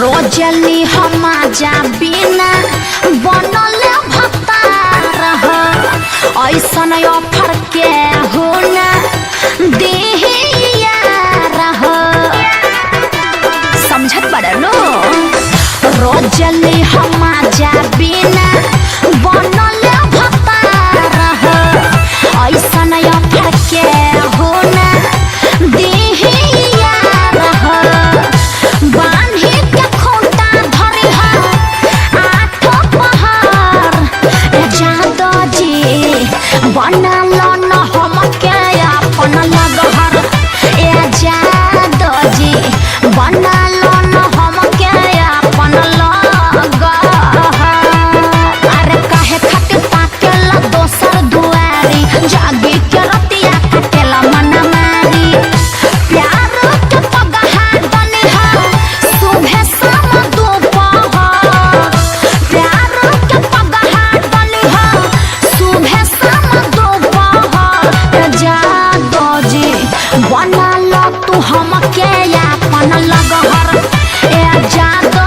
रोजली हम जा बिना बनल भतार ऐसन ऑफर के हो ना देहिया समझत बड़नो रोजली हम जा बिना बनल भतार ऐसन ऑफर के हो ना देहिया बांधी के खूंटा धरी आठ पहाड़ जादो जी बनल न हम के अपन लगहर ए जादो जी बनल न हम के अपन लगहर अरे काहे खातिर ताकेला दोसर दुआरी जागी के रतिया काटेला मन मारी प्यार के पगहा दनी सुबह शाम दोपहर प्यार के पगहा दनी सुबह शाम दोपहर जादो जी बनल तू हम के अपन लगहर ए जादो